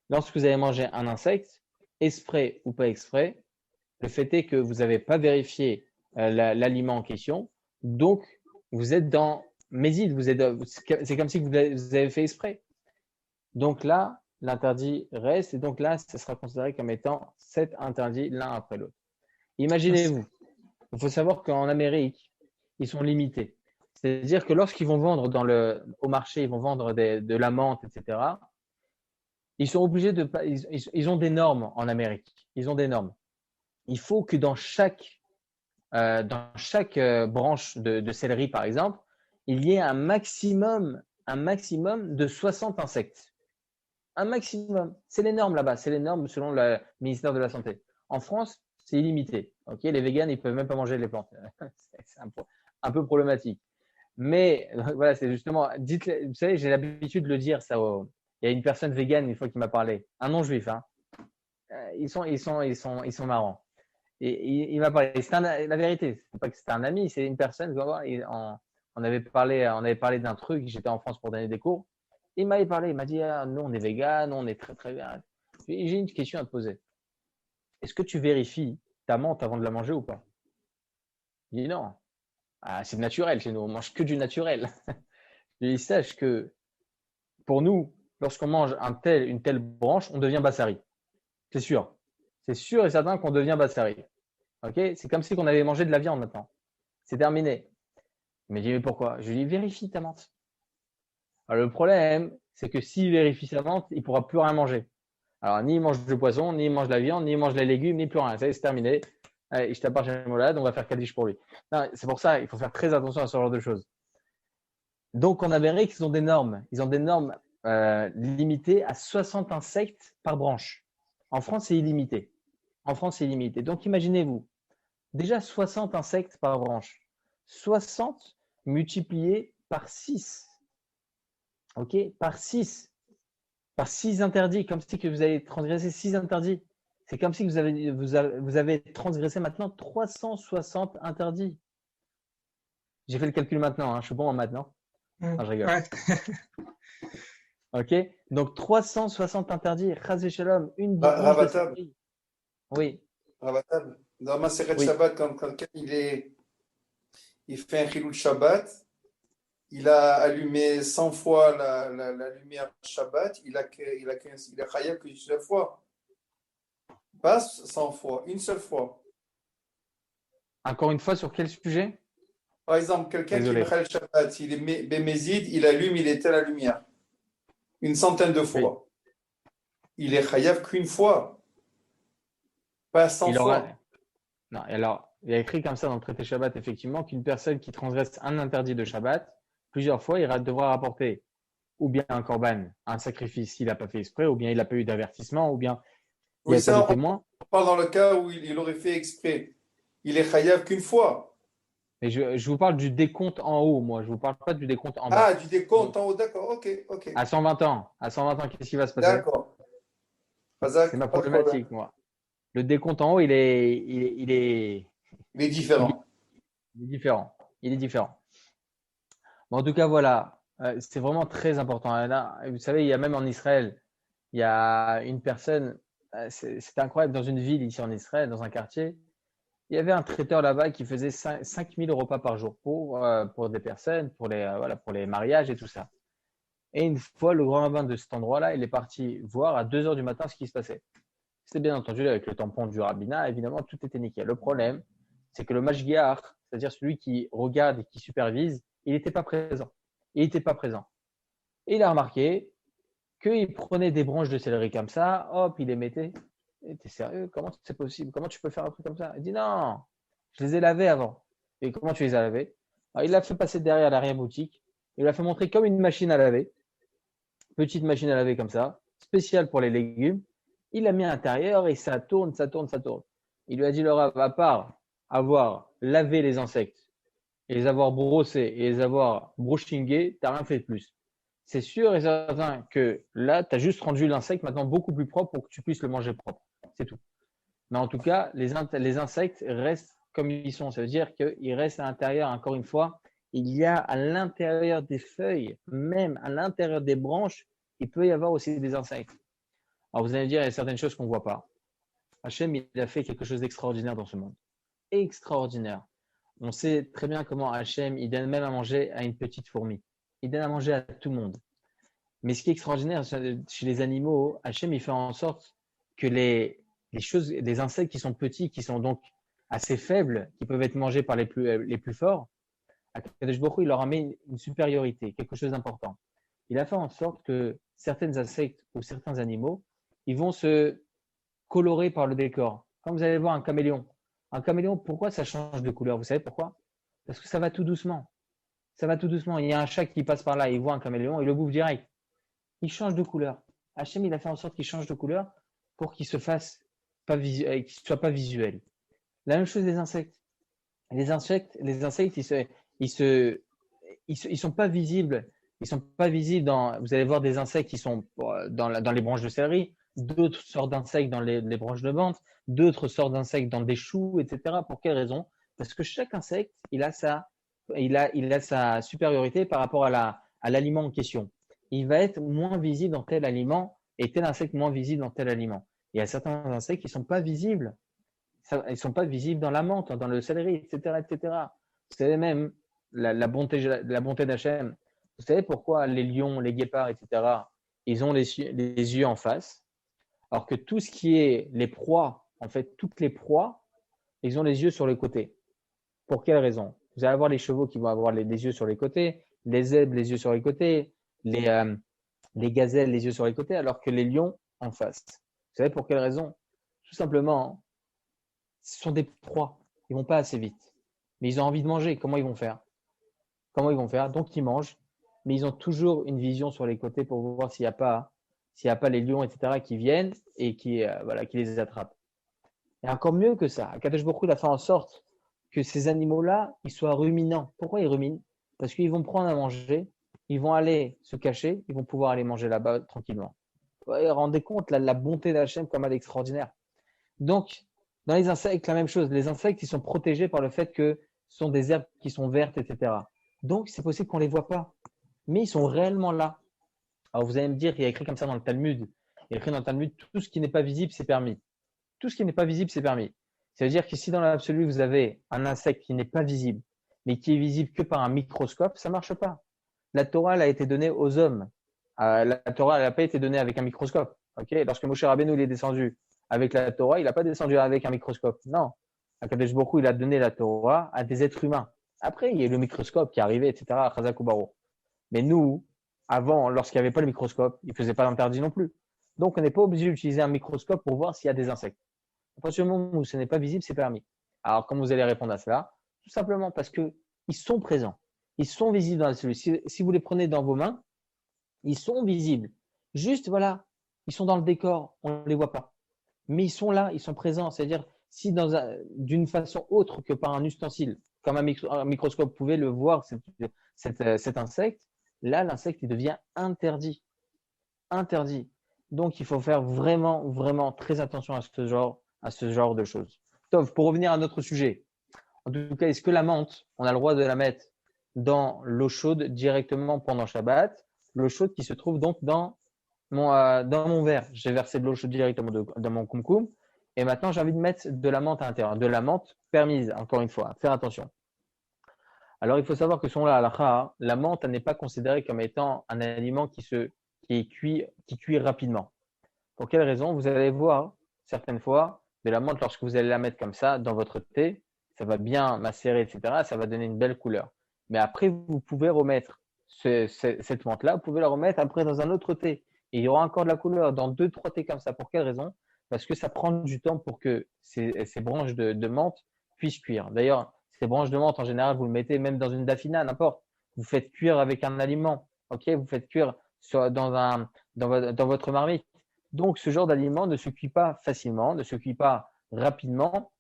Lorsque vous avez mangé un insecte, exprès ou pas exprès, le fait est que vous n'avez pas vérifié l'aliment en question, donc vous êtes dans méside, c'est comme si vous avez fait exprès. Donc là, l'interdit reste et donc là, ça sera considéré comme étant 7 interdits l'un après l'autre. Imaginez-vous, il faut savoir qu'en Amérique, ils sont limités. C'est-à-dire que lorsqu'ils vont vendre au marché, ils vont vendre de la menthe, etc., ils sont obligés ils ont des normes en Amérique. Ils ont des normes. Il faut que dans chaque branche de céleri, par exemple, il y ait un maximum de 60 insectes. Un maximum. C'est les normes là-bas. C'est les normes selon le ministère de la Santé. En France, c'est illimité. Okay, les véganes, ils peuvent même pas manger les plantes. C'est un peu problématique. Mais voilà, c'est justement. Vous savez, j'ai l'habitude de le dire ça. Il y a une personne végane une fois qui m'a parlé, un non-juif. Hein. Ils sont marrants. Et il m'a parlé. La vérité, c'est pas que c'était un ami, c'est une personne. On avait parlé d'un truc. J'étais en France pour donner des cours. Il m'avait parlé. Il m'a dit nous on est vegan, on est très très bien. J'ai une question à te poser. Est-ce que tu vérifies ta menthe avant de la manger ou pas? Il dit non. Ah, c'est naturel chez nous. On mange que du naturel. Je lui dis sache que pour nous, lorsqu'on mange une telle branche, on devient bassari. C'est sûr. C'est sûr et certain qu'on devient bassari. Okay, c'est comme si on avait mangé de la viande maintenant. C'est terminé. Il m'a dit mais pourquoi? Je lui dis vérifie ta menthe. Alors le problème, c'est que s'il vérifie sa menthe, il ne pourra plus rien manger. Alors ni il mange du poisson, ni il mange de la viande, ni il mange les légumes, ni plus rien. Ça y est, c'est terminé. Allez, je t'appartiens à Molad, on va faire Kaddish pour lui. C'est pour ça, il faut faire très attention à ce genre de choses. Donc, en Amérique, ils ont des normes. Ils ont des normes limitées à 60 insectes par branche. En France, c'est illimité. Donc, imaginez-vous, déjà 60 insectes par branche. 60 multiplié par 6. OK? Par 6. Par 6 interdits, comme si que vous avez transgressé 6 interdits. C'est comme si que vous avez transgressé maintenant 360 interdits. J'ai fait le calcul maintenant, hein, je suis bon en maths, non? Non, je rigole. Ouais. OK? Donc 360 interdits. Chas Shalom, une branche de Ravatab, céleri. Oui, Ravatab. Dans ma Seret oui. Shabbat, quand quelqu'un il fait un Chilul Shabbat, il a allumé 100 fois la lumière Shabbat, il a chayav qu'une seule fois. Pas 100 fois, une seule fois. Encore une fois, sur quel sujet? Par exemple, quelqu'un qui Désolé. fait le Shabbat, il est bémézid, il allume, il éteint la lumière. Une centaine de fois. Il est chayav qu'une fois. Pas 100 Il fois. aura... Non, alors, il y a écrit comme ça dans le traité Shabbat, effectivement, qu'une personne qui transgresse un interdit de Shabbat, plusieurs fois, il devra rapporter ou bien un korban, un sacrifice s'il n'a pas fait exprès, ou bien il n'a pas eu d'avertissement, ou bien il n'y Oui, a pas ça, de témoin. on parle dans le cas où il aurait fait exprès. Il est chayav qu'une fois. Mais je vous parle du décompte en haut, moi. Je ne vous parle pas du décompte en bas. Ah, du décompte en haut, d'accord, ok. À 120 ans, qu'est-ce qui va se passer? D'accord. C'est ma Pas de problème. problématique, moi. Le décompte en haut, il est Il est différent. différent. Il est différent. Bon, en tout cas, voilà. C'est vraiment très important. Là, vous savez, il y a même en Israël, il y a une personne, c'est incroyable, dans une ville ici en Israël, dans un quartier, il y avait un traiteur là-bas qui faisait 5000 repas par jour pour des personnes, pour les mariages et tout ça. Et une fois, le grand rabbin de cet endroit-là, il est parti voir à 2 heures du matin ce qui se passait. C'était bien entendu avec le tampon du rabbinat, évidemment, tout était nickel. Le problème, c'est que le mashgiach, c'est-à-dire celui qui regarde et qui supervise, il n'était pas présent. Et il a remarqué qu'il prenait des branches de céleri comme ça, hop, il les mettait. T'es sérieux? Comment c'est possible? Comment tu peux faire un truc comme ça? Il dit non, je les ai lavés avant. Et comment tu les as lavés? Alors, il l'a fait passer derrière l'arrière-boutique. Il l'a fait montrer comme une machine à laver. Petite machine à laver comme ça, spéciale pour les légumes. Il l'a mis à l'intérieur et ça tourne. Il lui a dit le Rav, à part avoir lavé les insectes et les avoir brossés et les avoir brushingés, tu n'as rien fait de plus. C'est sûr et certain que là, tu as juste rendu l'insecte maintenant beaucoup plus propre pour que tu puisses le manger propre. C'est tout. Mais en tout cas, les insectes restent comme ils sont. Ça veut dire qu'ils restent à l'intérieur, encore une fois. Il y a à l'intérieur des feuilles, même à l'intérieur des branches, il peut y avoir aussi des insectes. Alors vous allez me dire, il y a certaines choses qu'on ne voit pas. Hachem, il a fait quelque chose d'extraordinaire dans ce monde. Extraordinaire. On sait très bien comment Hachem, il donne même à manger à une petite fourmi. Il donne à manger à tout le monde. Mais ce qui est extraordinaire chez les animaux, Hachem, il fait en sorte que les insectes qui sont petits, qui sont donc assez faibles, qui peuvent être mangés par les plus forts, Akadosh Baruch Hu, il leur a mis une supériorité, quelque chose d'important. Il a fait en sorte que certains insectes ou certains animaux, ils vont se colorer par le décor. Quand vous allez voir un caméléon, pourquoi ça change de couleur? Vous savez pourquoi? Parce que ça va tout doucement. Il y a un chat qui passe par là, il voit un caméléon, il le bouffe direct. Il change de couleur. Hachem, il a fait en sorte qu'il change de couleur pour qu'il se fasse pas qu'il soit pas visuel. La même chose des insectes. Les insectes, ils sont pas visibles. Ils sont pas visibles vous allez voir des insectes qui sont dans les branches de céleri, d'autres sortes d'insectes dans les branches de menthe, d'autres sortes d'insectes dans des choux, etc. Pour quelle raison? Parce que chaque insecte, il a sa supériorité par rapport à l'aliment en question. Il va être moins visible dans tel aliment et tel insecte moins visible dans tel aliment. Il y a certains insectes qui sont pas visibles. Ils sont pas visibles dans la menthe, dans le céleri, etc., etc. Vous savez même la bonté d'Hachem. Vous savez pourquoi les lions, les guépards, etc., ils ont les yeux en face, alors que tout ce qui est les proies, en fait, toutes les proies, ils ont les yeux sur les côtés. Pour quelle raison? Vous allez avoir les chevaux qui vont avoir les yeux sur les côtés, les zèbres, les yeux sur les côtés, les gazelles, les yeux sur les côtés, alors que les lions en face. Vous savez pour quelle raison? Tout simplement, ce sont des proies. Ils ne vont pas assez vite. Mais ils ont envie de manger. Comment ils vont faire? Donc, ils mangent. mais ils ont toujours une vision sur les côtés pour voir s'il n'y a pas les lions, etc., qui viennent et qui les attrapent. Et encore mieux que ça, Akadosh Baruch Hu, il a fait en sorte que ces animaux-là, ils soient ruminants. Pourquoi ils ruminent? Parce qu'ils vont prendre à manger, ils vont aller se cacher, ils vont pouvoir aller manger là-bas tranquillement. Vous vous rendez compte la bonté d'Hachem comme elle est extraordinaire. Donc, dans les insectes, la même chose. Les insectes, ils sont protégés par le fait que ce sont des herbes qui sont vertes, etc. Donc, c'est possible qu'on ne les voit pas. Mais ils sont réellement là. Alors, vous allez me dire, il y a écrit comme ça dans le Talmud. Il y a écrit dans le Talmud, tout ce qui n'est pas visible, c'est permis. Tout ce qui n'est pas visible, c'est permis. Ça veut dire que si dans l'absolu, vous avez un insecte qui n'est pas visible, mais qui est visible que par un microscope, ça ne marche pas. La Torah, elle a été donnée aux hommes. La Torah, elle n'a pas été donnée avec un microscope. Okay, lorsque Moshe Rabbeinu il est descendu avec la Torah, il n'a pas descendu avec un microscope. Non. Akadosh Baruch Hu, il a donné la Torah à des êtres humains. Après, il y a eu le microscope qui est arrivé, etc. Chazak Baro. Mais nous, avant, lorsqu'il n'y avait pas le microscope, il ne faisait pas d'interdit non plus. Donc, on n'est pas obligé d'utiliser un microscope pour voir s'il y a des insectes. À partir du moment où ce n'est pas visible, c'est permis. Alors, comment vous allez répondre à cela? Tout simplement parce qu'ils sont présents. Ils sont visibles dans la cellule. Si vous les prenez dans vos mains, ils sont visibles. Juste, voilà, ils sont dans le décor, on ne les voit pas. Mais ils sont là, ils sont présents. C'est-à-dire, si d'une façon autre que par un ustensile, comme un microscope pouvait le voir, cet insecte, là, l'insecte, il devient interdit. Interdit. Donc, il faut faire vraiment, vraiment très attention à ce genre de choses. Tov, pour revenir à notre sujet. En tout cas, est-ce que la menthe, on a le droit de la mettre dans l'eau chaude directement pendant Shabbat? L'eau chaude qui se trouve donc dans mon verre. J'ai versé de l'eau chaude directement dans mon kumkum. Et maintenant, j'ai envie de mettre de la menthe à l'intérieur. De la menthe permise, encore une fois. Faire attention. Alors, il faut savoir que selon la halakha, la menthe n'est pas considérée comme étant un aliment qui cuit rapidement. Pour quelle raison? Vous allez voir, certaines fois, de la menthe, lorsque vous allez la mettre comme ça dans votre thé, ça va bien macérer, etc. Ça va donner une belle couleur. Mais après, vous pouvez remettre cette menthe-là, vous pouvez la remettre après dans un autre thé. Et il y aura encore de la couleur dans 2-3 thés comme ça. Pour quelle raison? Parce que ça prend du temps pour que ces branches de menthe puissent cuire. D'ailleurs, ces branches de menthe, en général, vous le mettez même dans une dafina, n'importe. Vous faites cuire avec un aliment. Ok, vous faites cuire dans votre marmite. Donc, ce genre d'aliment ne se cuit pas facilement, ne se cuit pas rapidement.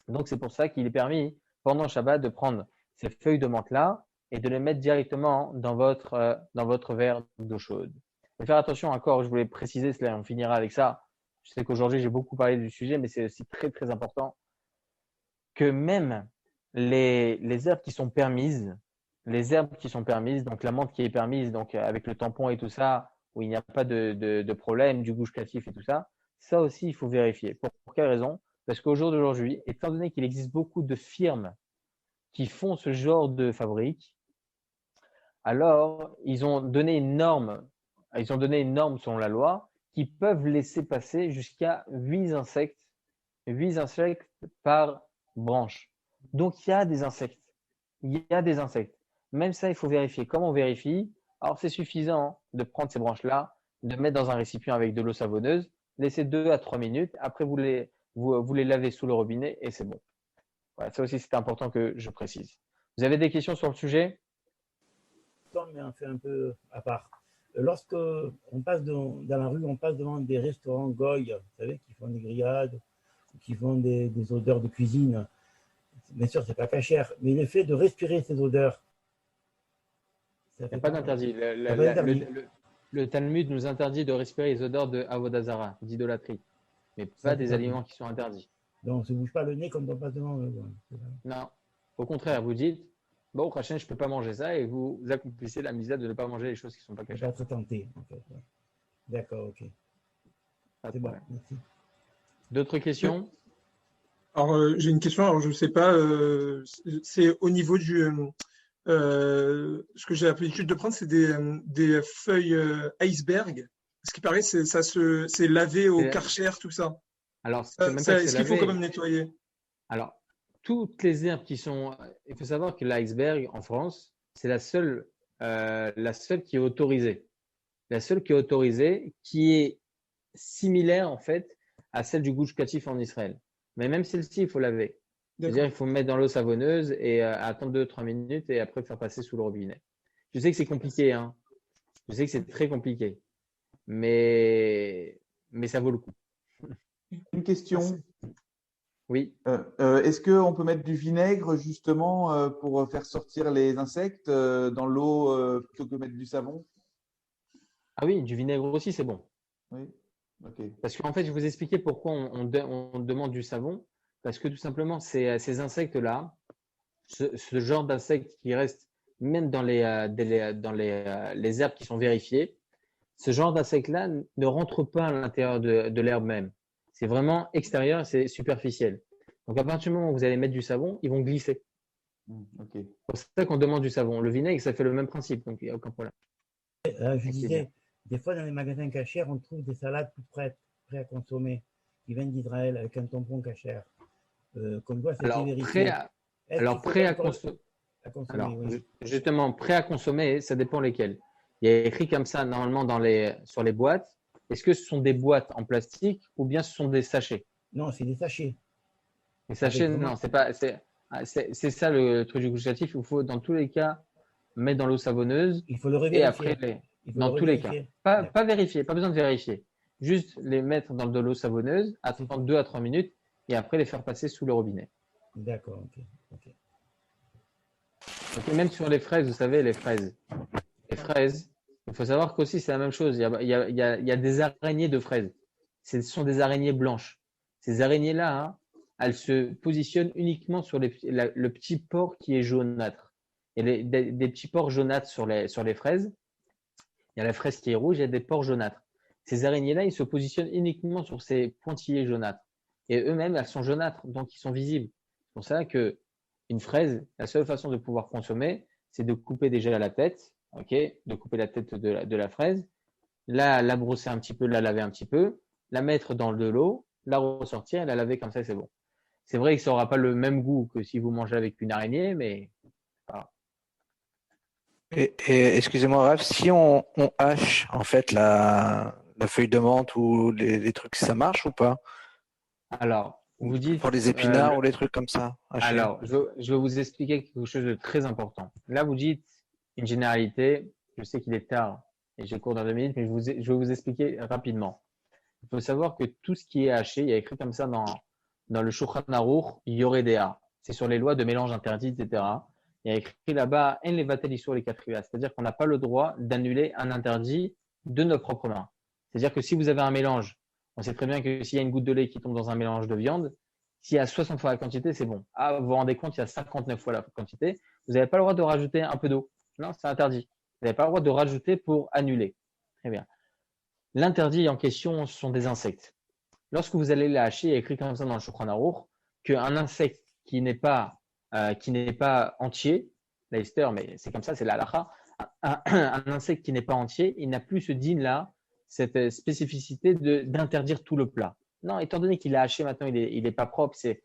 Donc, c'est pour ça qu'il est permis, pendant Shabbat, de prendre ces feuilles de menthe-là et de les mettre directement dans votre verre d'eau chaude. Mais faire attention encore, je voulais préciser cela, on finira avec ça. Je sais qu'aujourd'hui, j'ai beaucoup parlé du sujet, mais c'est aussi très, très important que même les herbes qui sont permises, donc la menthe qui est permise, donc avec le tampon et tout ça, où il n'y a pas de problème, du gouche catif et tout ça, ça aussi, il faut vérifier. Pour quelle raison? Parce qu'au jour d'aujourd'hui, étant donné qu'il existe beaucoup de firmes qui font ce genre de fabrique, alors ils ont donné une norme selon la loi qui peuvent laisser passer jusqu'à 8 insectes par branche. Donc il y a des insectes. Même ça, il faut vérifier. Comment on vérifie? Alors c'est suffisant de prendre ces branches-là, de mettre dans un récipient avec de l'eau savonneuse, laisser 2 à 3 minutes. Après, vous les lavez sous le robinet et c'est bon. Voilà, ça aussi, c'est important que je précise. Vous avez des questions sur le sujet? Mais on fait un peu à part. Lorsque on passe dans la rue, on passe devant des restaurants goy, vous savez, qui font des grillades, qui font des odeurs de cuisine. Bien sûr, c'est pas cachère, mais le fait de respirer ces odeurs, il n'y a pas d'interdit. Le Talmud nous interdit de respirer les odeurs de Avodazara, d'idolâtrie, mais pas des aliments qui sont interdits. Donc, on ne se bouge pas le nez quand on passe devant. Non, au contraire, vous dites, bon, prochain, je ne peux pas manger ça, et vous accomplissez la misère de ne pas manger les choses qui ne sont pas cachées. Être tenté, en fait. D'accord, ok. C'est bon, merci. D'autres questions? Alors, j'ai une question, alors je ne sais pas, c'est au niveau du… ce que j'ai l'habitude de prendre, c'est des feuilles iceberg. Ce qui paraît, c'est lavé au Karcher, tout ça. Alors, est-ce qu'il faut quand même nettoyer? Alors, toutes les herbes qui sont… Il faut savoir que l'iceberg, en France, c'est la seule qui est autorisée. La seule qui est autorisée, qui est similaire, en fait, à celle du gouche catif en Israël. Mais même celle-ci, il faut laver. C'est-à-dire, il faut mettre dans l'eau savonneuse et attendre 2-3 minutes et après faire passer sous le robinet. Je sais que c'est compliqué, hein. Je sais que c'est très compliqué, mais ça vaut le coup. Une question. Oui. Est-ce qu'on peut mettre du vinaigre justement pour faire sortir les insectes dans l'eau plutôt que mettre du savon? Ah oui, du vinaigre aussi, c'est bon. Oui. Ok. Parce qu'en fait, je vais vous expliquer pourquoi on demande du savon. Parce que tout simplement, ces insectes-là, ce genre d'insectes qui restent même dans les herbes qui sont vérifiées, ce genre d'insectes-là ne rentre pas à l'intérieur de l'herbe même. C'est vraiment extérieur, c'est superficiel. Donc, à partir du moment où vous allez mettre du savon, ils vont glisser. Ok. C'est pour ça qu'on demande du savon. Le vinaigre, ça fait le même principe, donc il n'y a aucun problème. Je disais, des fois dans les magasins cachers, on trouve des salades toutes prêtes à consommer, qui viennent d'Israël avec un tampon cachère. Comme quoi, c'est vérifié. Prêt à consommer. Alors, oui. justement, prêt à consommer, ça dépend lesquels. Il y a écrit comme ça normalement sur les boîtes. Est-ce que ce sont des boîtes en plastique ou bien ce sont des sachets? Non, c'est des sachets. Les sachets, non, c'est pas. C'est ça le truc du gustatif. Il faut dans tous les cas mettre dans l'eau savonneuse. Il faut le Et revérifier. après, dans tous les cas. Pas vérifier, pas besoin de vérifier. Juste les mettre dans de l'eau savonneuse, attendre 2 à 3 minutes et après les faire passer sous le robinet. D'accord, ok. Donc, même sur les fraises, vous savez, les fraises, il faut savoir qu'aussi c'est la même chose. Il y a des araignées de fraises. Ce sont des araignées blanches. Ces araignées-là, hein, elles se positionnent uniquement sur le petit pore qui est jaunâtre. Et des petits pores jaunâtres sur les fraises. Il y a la fraise qui est rouge, il y a des pores jaunâtres. Ces araignées-là, ils se positionnent uniquement sur ces pointillés jaunâtres. Et eux-mêmes, elles sont jaunâtres, donc ils sont visibles. C'est pour ça que une fraise, la seule façon de pouvoir consommer, c'est de couper déjà la tête, ok, de couper la tête de la fraise, la brosser un petit peu, la laver un petit peu, la mettre dans de l'eau, la ressortir et la laver comme ça, c'est bon. C'est vrai que ça n'aura pas le même goût que si vous mangez avec une araignée, mais voilà. Et excusez-moi, Raph, si on hache en fait la feuille de menthe ou les trucs, ça marche ou pas? Alors, vous dites pour les épinards ou les trucs comme ça. Alors, je vais vous expliquer quelque chose de très important. Là, vous dites une généralité. Je sais qu'il est tard et j'ai cours dans 2 minutes, mais je vais vous expliquer rapidement. Il faut savoir que tout ce qui est haché, il y a écrit comme ça dans le Shulchan Aruch, Yoredea. C'est sur les lois de mélange interdit, etc. Il y a écrit là-bas, En levatel isur les katrila. C'est-à-dire qu'on n'a pas le droit d'annuler un interdit de nos propres mains. C'est-à-dire que si vous avez un mélange, on sait très bien que s'il y a une goutte de lait qui tombe dans un mélange de viande, s'il y a 60 fois la quantité, c'est bon. Ah, vous vous rendez compte, il y a 59 fois la quantité. Vous n'avez pas le droit de rajouter un peu d'eau. Non, c'est interdit. Vous n'avez pas le droit de rajouter pour annuler. Très bien. L'interdit en question, ce sont des insectes. Lorsque vous allez les hacher, il y a écrit comme ça dans le Shulchan Aruch qu'un insecte qui n'est pas entier, l'Esther, mais c'est comme ça, c'est la halakha, un insecte qui n'est pas entier, il n'a plus ce din-là, cette spécificité d'interdire tout le plat. Non, étant donné qu'il est haché maintenant, il est pas propre, c'est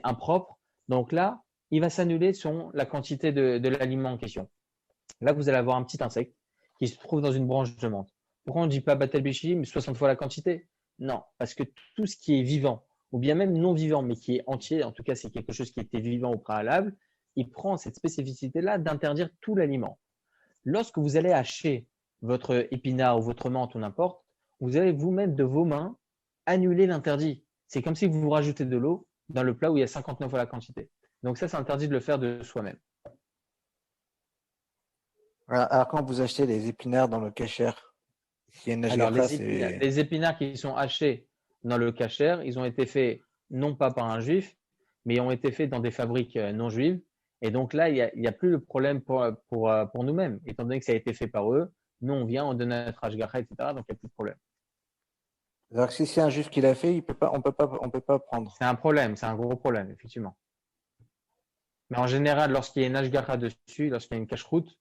impropre. Donc là, il va s'annuler la quantité de l'aliment en question. Là, vous allez avoir un petit insecte qui se trouve dans une branche de menthe. Pourquoi on ne dit pas batel béchim, 60 fois la quantité? Non, parce que tout ce qui est vivant, ou bien même non vivant, mais qui est entier, en tout cas c'est quelque chose qui était vivant au préalable, il prend cette spécificité-là d'interdire tout l'aliment. Lorsque vous allez hacher votre épinard ou votre menthe ou n'importe, vous allez vous-même de vos mains annuler l'interdit. C'est comme si vous rajoutez de l'eau dans le plat où il y a 59 fois la quantité. Donc ça, c'est interdit de le faire de soi-même. Alors quand vous achetez les épinards dans le kasher, les épinards qui sont hachés dans le kasher, ils ont été faits non pas par un juif, mais ils ont été faits dans des fabriques non juives. Et donc là, il n'y a plus le problème pour nous-mêmes. Étant donné que ça a été fait par eux, nous, on vient, on donne notre hashgacha, etc. Donc, il n'y a plus de problème. Alors si c'est un juif qui l'a fait, on peut pas prendre. C'est un problème, c'est un gros problème, effectivement. Mais en général, lorsqu'il y a une hashgacha dessus, lorsqu'il y a une cache-route,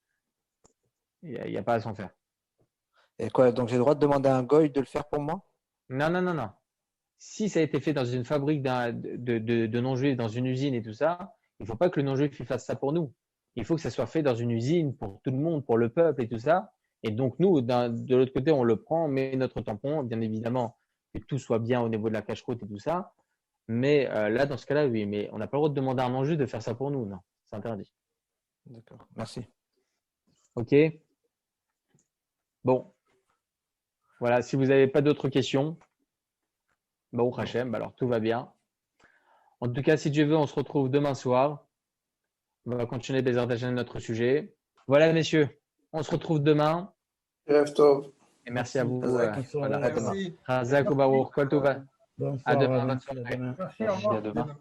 il n'y a pas à s'en faire. Et quoi? Donc j'ai le droit de demander à un goy de le faire pour moi? Non. Si ça a été fait dans une fabrique de non-juifs, dans une usine et tout ça, il ne faut pas que le non-juif fasse ça pour nous. Il faut que ça soit fait dans une usine pour tout le monde, pour le peuple et tout ça. Et donc nous, de l'autre côté, on le prend, on met notre tampon, bien évidemment, que tout soit bien au niveau de la cache-route et tout ça. Mais là, dans ce cas-là, oui, mais on n'a pas le droit de demander à un non-juif de faire ça pour nous. Non, c'est interdit. D'accord, merci. OK? Bon, voilà, si vous n'avez pas d'autres questions, Baruch Hashem, alors tout va bien. En tout cas, si Dieu veut, on se retrouve demain soir. On va continuer Bezrat Hashem notre sujet. Voilà, messieurs, on se retrouve demain. Erev Tov. Et merci à vous. Bonne soirée. Voilà, à demain. Merci. Razak ou Baruch, Kol Tova. Bonne À soirée, demain, bonne merci, à soirée. demain. Merci, au revoir. À demain.